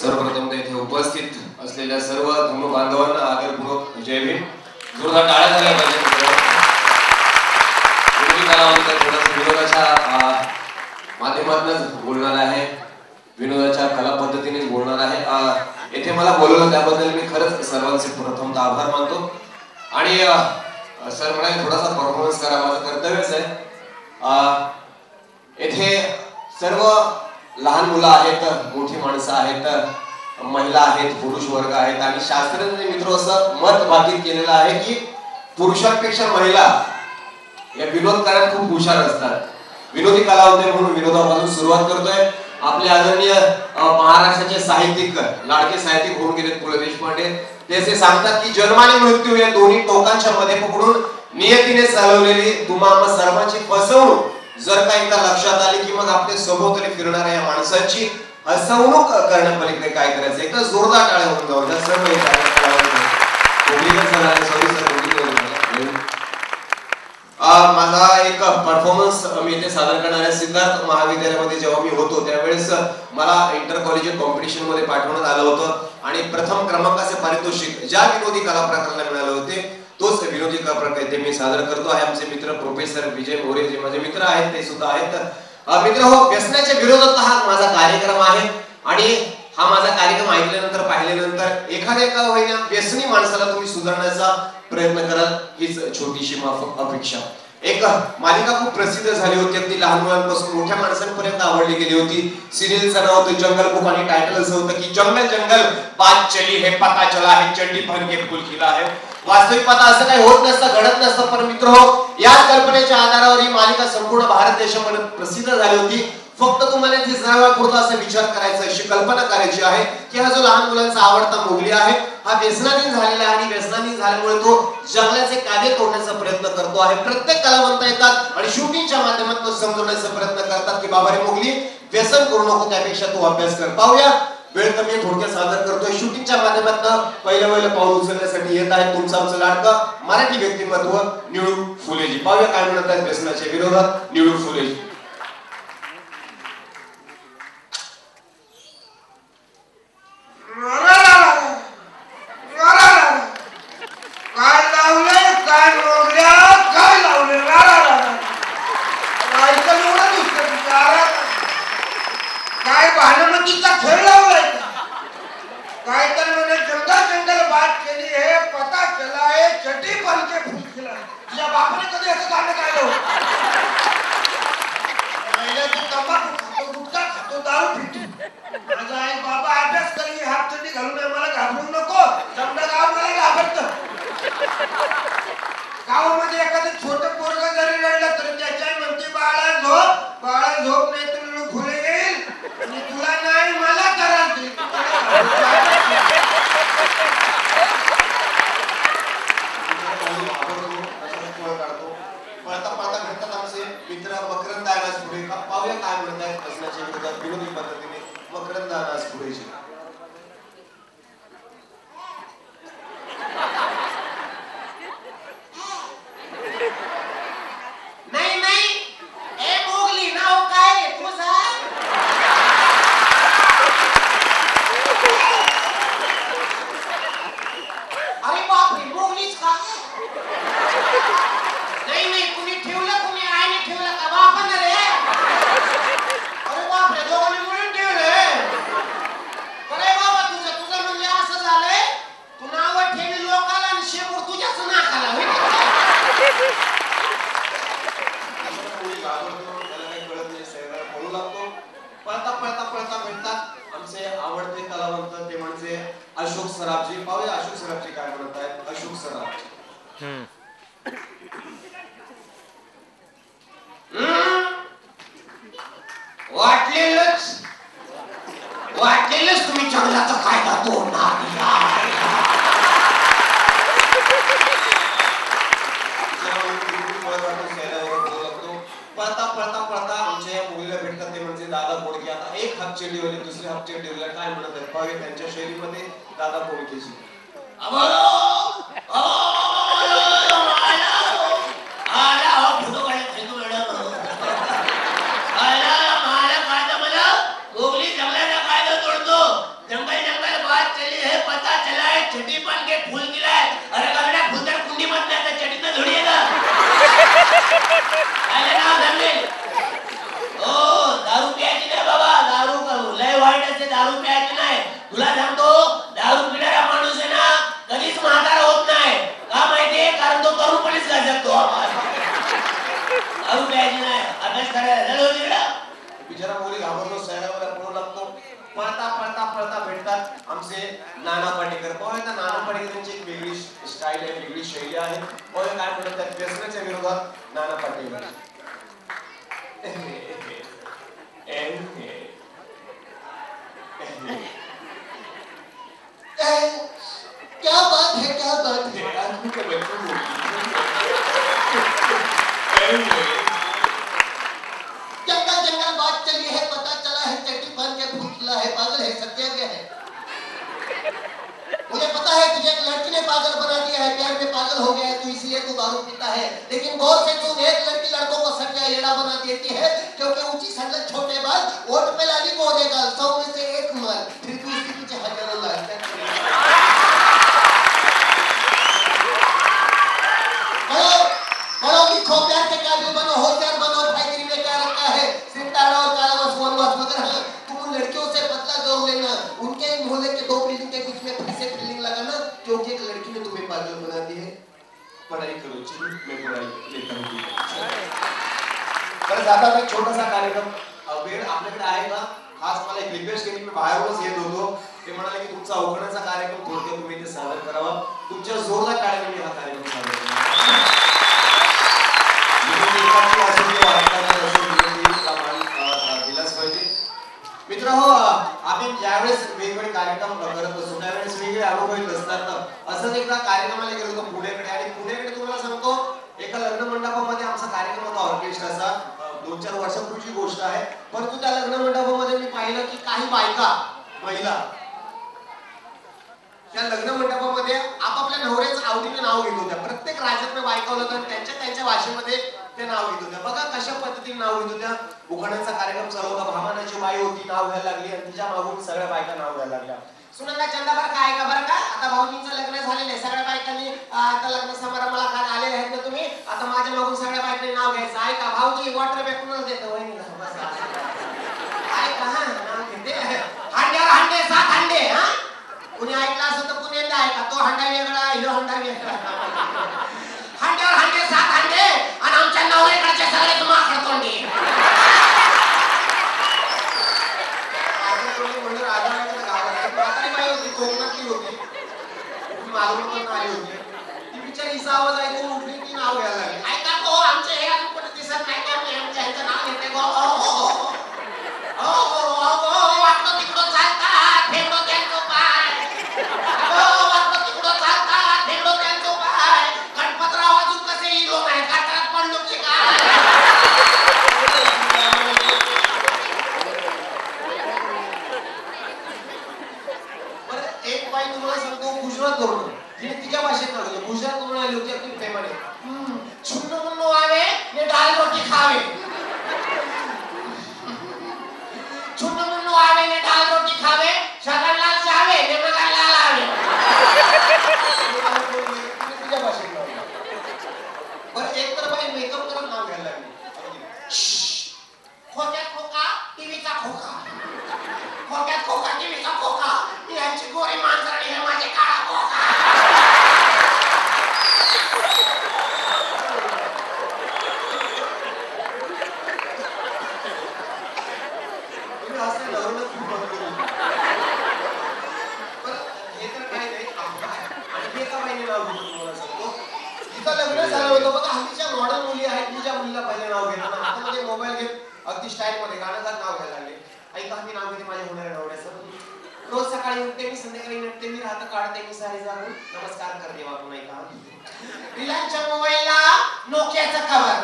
सर्वप्रथम येथे उपस्थित असलेल्या सर्व धर्म बांधवांना आदरपूर्वक जय भीम. जोरदार टाळ्या झाल्या पाहिजे. विनोदाच्या माध्यमातूनच बोलणार आहे, विनोदाच्या कला पद्धतीने बोलणार आहे. येथे मला बोलवलं त्याबद्दल मी खरंच सर्वांचे प्रथमतः आभार मानतो. आणि सर म्हणाले थोडासा परफॉर्मन्स करा, माझं कर्तव्यच आहे. येथे सर्व लहान मुलं आहेत, मोठी माणसं आहेत, महिला आहेत, पुरुष वर्ग आहेत. आणि शास्त्रज्ञ मित्र असं मत बाधित केलेलं आहे की पुरुषांपेक्षा महिला या विनोद करण्यात खूप हुशार असतात. विनोदी कला होते म्हणून विनोदापासून सुरुवात करतोय. आपले आदरणीय महाराष्ट्राचे साहित्यिक, लाडके साहित्यिक होऊन गेले पु ल देशपांडे, ते असे सांगतात की जन्म आणि मृत्यू या दोन्ही टोकांच्या मध्ये पकडून नियतीने चालवलेली तुम्हा सर्वांची फसवणूक जर का एकदा लक्षात आली की मग आपल्या सभोवताली फिरणाऱ्या या माणसाची हसवणूक करण्यापलीकडे काय करायचं. एकदा जोरदार टाळ्या होऊन जाऊ द्या सर्व. माझा एक परफॉर्मन्स मी इथे सादर करणाऱ्या सिद्धार्थ महाविद्यालयामध्ये जेव्हा मी होतो त्यावेळेस मला इंटर कॉलेज कॉम्पिटिशन मध्ये पाठवण्यात आलं होतं. आणि प्रथम क्रमांकाचे पारितोषिक ज्या विनोदी कला प्रकाराला मिळाले होते तोच विनोदी कला प्रकार इथे मी सादर करतो आहे. आमचे मित्र प्रोफेसर विजय मोरे जे माझे मित्र आहेत ते सुद्धा आहेत. मित्र हो, व्यसनाच्या विरोधात हा माझा कार्यक्रम आहे. आणि हा माझा कार्यक्रम ऐकल्यानंतर पाहिल्यानंतर एखाद्या होईना व्यसनी माणसाला तुम्ही सुधारण्याचा प्रयत्न कराल हीच छोटीशी अपेक्षा. एक मालिका खूप प्रसिद्ध झाली होती, अगदी लहान मुलांपासून मोठ्या माणसांपर्यंत आवडली गेली होती. सिरियलचं नाव होतं जंगल बुक आणि टायटल असं होतं की जंगल जंगल बात चली है पता चला है चड्डी पहन के फूल खिला है. वास्तविक पाहता असं काही होत नसतं, घडत नसतं. पण मित्र हो, याच कल्पनेच्या आधारावर ही मालिका संपूर्ण भारत देशामध्ये प्रसिद्ध झाली होती. फक्त तुम्हाला ती जनावरांपुरता असा विचार करायचा, अशी कल्पना करायची आहे की हा जो लहान मुलांचा आवडता मोगली आहे हा व्यसनाधीन झालेला आहे. आणि व्यसनाधीन झाल्यामुळे तो जंगलाचे कायदे तोडण्याचा प्रयत्न करतो आहे. प्रत्येक कलावंत येतात आणि शूटिंगच्या माध्यमातून समजवण्याचा प्रयत्न करतात की बाबा रे मोगली व्यसन करू नको, त्यापेक्षा तू अभ्यास कर. पाहूया, वेळ कमी थोडक्यात सादर करतोय. शूटिंगच्या माध्यमातून पहिलं पाऊल उचलण्यासाठी येत आहे तुमचं आमचं लाडकं मराठी व्यक्तिमत्व निळू फुलेजी. पाहूया काय म्हणत आहेत व्यसनाच्या विरोधात निळू फुलेजी. काय भानमतीचा खेळ लावलाय का? काय तर म्हणे जंगल जंगल बात केली है पता चला है चटी पण के फूल खिला. तुझ्या बापाने कधी असं गाणं गायलं? पहिला तू तंबाखू खातो, गुटखा खातो, दारू पितो. माझा आई बाबा अभ्यास करी हात चटी घालून मला घाबरू नको. समजा गाव मला घाबरतं. गावामध्ये एखादं छोटं पोरगं जरी रडलं तर त्याच्या म्हणते बाळा झोप, बाळा झोप नाही तर फुले येईल आणि तुला नाही मला करायची. पळता पळता भेटतात आमचे मित्र मकरंद अनास पुढे. पाहूया काय म्हणत आहेत व्यसनाच्या विरोधात विनोदी पद्धतीने मकरंद अनास पुढेची. आवडते कलावंत ते म्हणजे अशोक सराफजी. पाहूया अशोक सराफजी काय म्हणत आहेत. अशोक सराफजी वाटलेलंच तुम्ही जंगलाचा कायदा तोडणार. पळता पळता पळता आमच्या या मुलीला भेटतात ते म्हणजे दादा कोडके. आता एक हाफ चेंडीवाले दुसरे हाफ चेंडीवाले काय म्हणत आहेत पाहूया त्यांच्या शैलीमध्ये दादा कोडकेची. जंगल जमेल. ओ दारू प्यायची नाही बाबा, दारू लय वाईट असते, दारू प्यायची नाही. तुला सांगतो दारू पिणारा माणूस आहे ना कधीच म्हातारा होत नाही. का माहितीये? कारण तो तरुणपणीच गाजतो. दारू प्यायची नाही, अभ्यास करायला बिचारा मुली घाबरतो, सैरावला पळू लागतो. पळता पळता पळता भेटतात आमचे नाना पाटेकर. पोहे नाना पाटेकरांची एक वेगळी स्टाईल आहे, वेगळी शैली आहे. पोहे काय म्हणतात त्या व्यसनाच्या विरोधात नाना पाटेकर. क्या बात है, क्या बात है. आदमी का बचपन जंगल जंगल बात चली है, पता चला है चट्टी बांध के फूल खिला है. पागल है, सत्याग्रह है. मुझे पता है तुझे एक लड़की ने पागल बना दिया है, प्यार में पागल हो गया है, तो इसलिए तू दारू पीता है. लेकिन गौर से तू एक लड़की लड़कों को सच्चा येड़ा बना देती है, क्योंकि ऊंची संगत छोटे बाल वोट पे लाली को देगा. 100 में से एक माल, फिर तू उसके पीछे हजारों लाल. बड़ों लिखो, प्यार के काबिल बनो, होशियार बनो. फायगिरी में क्या रखा है? सितारा और कारावास वनवास. मगर हाँ, तुम उन लड़कियों से बदला जरूर लेना. उनके मोहल्ले के 2 बिल्डिंग के बीच में फिर से फीलिंग लगाना, क्योंकि एक लड़की ने तुम्हें पागल बना दी है. पढ़ाई करो जी, मैं पढ़ाई लेता हूँ. तर जाता एक छोटासा कार्यक्रम वेळ आपल्याकडे आहे का? खास मला एक रिक्वेस्ट केली, मी बाहेरूनच येत होतो. ते म्हणाले की तुमचा अवघडाचा कार्यक्रम थोडक्यात तुम्ही इथे सादर करावा. तुमच्या जोरदार टाळ्याने मी हा कार्यक्रम सादर करतो. मित्रांनो, आपण ज्यावेळेस वेगवेगळे कार्यक्रम करत असतो त्यावेळेस वेगळे अनुभव येत असतात. असंच एकदा कार्यक्रमाला गेलो होतो पुण्याकडे, आणि पुण्याकडे तुम्हाला सांगतो एका लग्न मंडपामध्ये आमचा कार्यक्रम होता ऑर्केस्ट्राचा. 2-4 वर्षापूर्वीची गोष्ट आहे. परंतु त्या लग्न मंडपामध्ये मी पाहिलं की काही बायका, महिला त्या लग्न मंडपामध्ये आपापल्या नवऱ्याचं आवडीने नाव घेत होत्या. प्रत्येक राज्यातल्या बायका होत्या, त्यांच्या भाषेमध्ये ते नाव घेत होत्या. बघा कशा पद्धतीने नाव घेत होत्या. उखाण्याचा कार्यक्रम चालू होता. भामानाची बाई होती, नाव घ्यायला लागली, आणि तिच्या मागून सगळ्या बायका नाव घ्यायला लागल्या. सुनंदा चंदाबर काय का बरं का? आता भाऊजींचं लग्न झालेलं आहे. सगळ्या बायकांनी आता लग्न समारंभाला काय आलेले आहेत ना तुम्ही? आता माझ्या मागून सगळ्या बायकांनी नाव घ्यायचं. ऐका भाऊजी, वॉटर बॅग कुणाला देतो? वहिनीला. ऐका हा, नाव घेते. हांड्यावर हांडे, 7 हांडे. हा, कुणी ऐकला असं तर पुण्याला ऐका. तो हांडा वेगळा, ह्यो हांडा वेगळा. हांड्यावर हांडे, 7 हांडे, आणि आमच्या नवऱ्याकडचे सगळे माकड तोंडी. म्हणून राजाबाईच्या गावात म्हातारी बाई होती, कोकणातली होती, मालवण पण आली होती. ती बिचारी हिचा आवाज ऐकून उठली, ती नाव घ्यायला लागली. ऐका तो आमचे हे अजून कुठे दिसत नाही का? मी आमच्या ह्याचं नाव घेते. वाटलं तिकडं चालतात, फेडो त्यांचं पाय. वाटलं तिकडं चालतात, फेडो त्यांचं पाय. गणपतराव अजून कसे हिरो नाही, कात्रात पडलो की काय? एक बाई तुम्हाला सांगतो, गुजरात वरून, तिने तिच्या भाषेत नाव घेतलं. गुजरात वरून आली होती अगदी प्रेमाने. छुन्नू मुन्नू आवे ने दाल रोटी खावे. छुन्नू मुन्नू आवे ने दाल रोटी खावे, शगनलाल चावे ने मगनलाल आवे. तिच्या भाषेत नाव घेतलं. बरं, एक तर बाई मेकअप करत नाव घ्यायला लागली. खोक्यात खोका, टीव्हीचा खोका. खोक्यात खोका, टीव्हीचा खोका. यांची गोरी मांजराणी, हे माझे काळा खोका. तुम्ही असं नवरच खूप बघतो. पण हे तर काही नाही. आणि एका बाईने नाव घेतलं तुम्हाला सांगतो. तिचं लग्न झालं होतं. बघा हल्लीच्या मॉडर्न मुली आहेत, तुझ्या मुलीला पहिले नाव घेतात, हातामध्ये मोबाईल घेत अगदी स्टाईल मध्ये गाणं गात नाव घ्यायला लागले. ऐका, मी नाव घेते माझ्या होणाऱ्या नवऱ्याचं. रोज सकाळी उठते मी, संध्याकाळी नटते मी, राहतं काढते मी सारी जाऊन, नमस्कार करते वापरून. ऐका, रिलायन्सच्या मोबाईलला नोकियाचा कव्हर.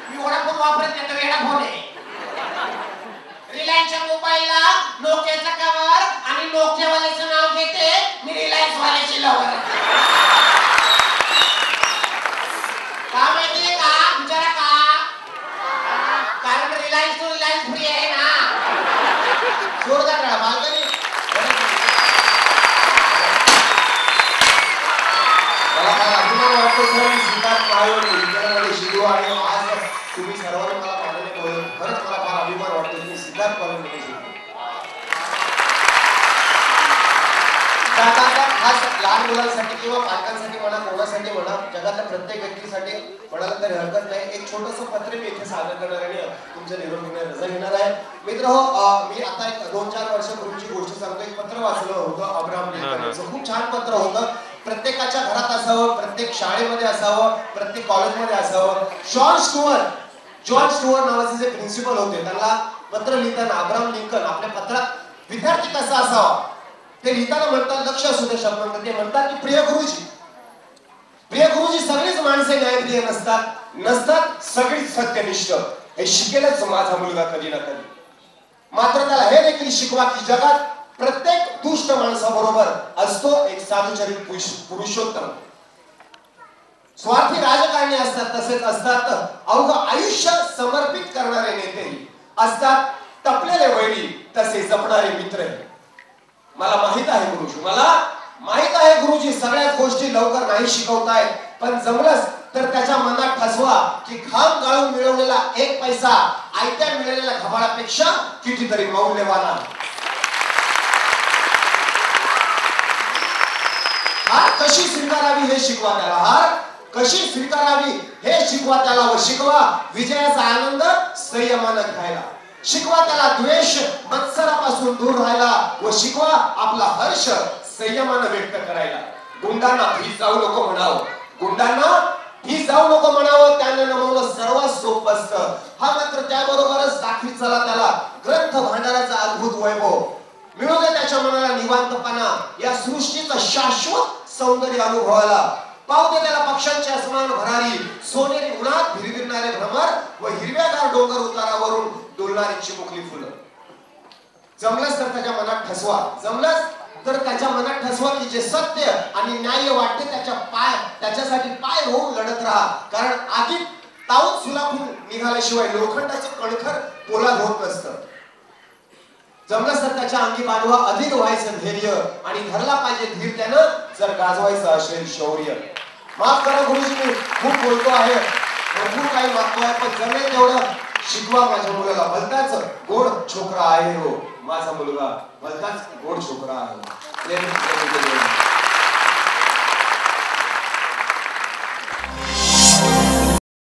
मी वोडाफोन वापरत नाही, तर वेडा फोन आहे. रिलायन्सच्या मोबाईलला नोकियाचा कव्हर, आणि नोकियावाल्याचं नाव घेते मी, रिलायन्स वाल्याची लवर. का माहितीये का? विचारा का? कारण रिलायन्स टू रिलायन्स फ्री आहे ना. जोरदार करा बालकनी. मला अभिमान वाटतो सर, सिद्धार्थ महावीर विद्यालयामध्ये शिकलो, आणि आज जाता खास लहान मुलांसाठी किंवा पालकांसाठी म्हणा, कोणासाठी म्हणा, जगातल्या प्रत्येक व्यक्तीसाठी म्हणाला तरी हरकत नाही, एक छोटंसं पत्र मी इथे सादर करणार आणि तुमच्या निरोप रजा घेणार आहे. मित्र मी आता एक 2-4 वर्षापूर्वीची गोष्ट सांगतो. एक पत्र वाचलं होतं अब्राहम लिंकनचं. खूप छान पत्र होतं. प्रत्येकाच्या घरात असावं, प्रत्येक शाळेमध्ये असावं, प्रत्येक कॉलेजमध्ये असावं. जॉन स्टुअर्ट नावाचे जे प्रिन्सिपल होते, त्यांना पत्र लिहिताना अब्राहम लिंकन आपल्या पत्रात विद्यार्थी कसा असावा ते लिहिताना म्हणतात, लक्ष असू दे शब्दांमध्ये, ते म्हणतात की प्रिय गुरुजी सगळीच माणसे न्यायप्रिय नसतात, सगळीच सत्यनिष्ठ. हे शिकेलच माझा मुलगा कधी ना कधी. मात्र त्याला हे देखील शिकवा की जगात प्रत्येक दुष्ट माणसाबरोबर असतो एक साधुचरित पुरुषोत्तम. स्वार्थी राजकारणी असतात, तसेच असतात अवघं आयुष्य समर्पित करणारे नेतेही असतात, टपलेले वैरी तसे जपणारे मित्रही. मला माहित आहे गुरुजी सगळ्याच गोष्टी लवकर नाही शिकवतायत, पण जमलंच तर त्याच्या मनात ठसवा की घाम गाळून मिळवलेला 1 पैसा आयत्या मिळालेल्या घबाडापेक्षा कितीतरी मौल्यवान. हार कशी स्वीकारावी हे शिकवा त्याला, व शिकवा विजयाचा आनंद संयमानं घ्यायला. शिकवा त्याला द्वेष मत्सरापासून दूर राहायला, व शिकवा आपला हर्ष संयमानं व्यक्त करायला. गुंडांना भीत जाऊ नको म्हणावं, त्याने नमवलं सर्वात सोपं असतं. हा मात्र त्याबरोबरच दाखवीत चला त्याला ग्रंथ भांडाराचा अद्भुत वैभव. मिळू दे त्याच्या मनाला निवांतपणा, या सृष्टीचं शाश्वत सौंदर्य अनुभवायला. पाहू दे त्याला पक्षांची अस्मान भरारी, सोनेरी उन्हात भिरभिरणारे भ्रमर, व हिरव्यागार डोंगर उतारावरून डोलणारी चिमुकली फुलं. जमलंच तर त्याच्या मनात ठसवा की जे सत्य आणि न्याय वाटते त्याच्यासाठी पाय रोवून लढत राहा. कारण आगीत तावून सुलाखून निघाल्याशिवाय लोखंडाचं कणखर पोलाद होत नसतं. जमलंच तर त्याच्या अंगी बांधवा अधिक व्हायचं धैर्य, आणि धरला पाहिजे धीर त्यानं जर गाजवायचं असेल शौर्य. माफ करा गुरुजी, मी खूप बोलतो आहे, भरपूर काही मागतोय, पण जमेल तेवढं शिकवा माझ्या मुलाला. भलताच गोड छोकरा आहे हो माझा मुलगा, भलताच गोड छोकरा आहे.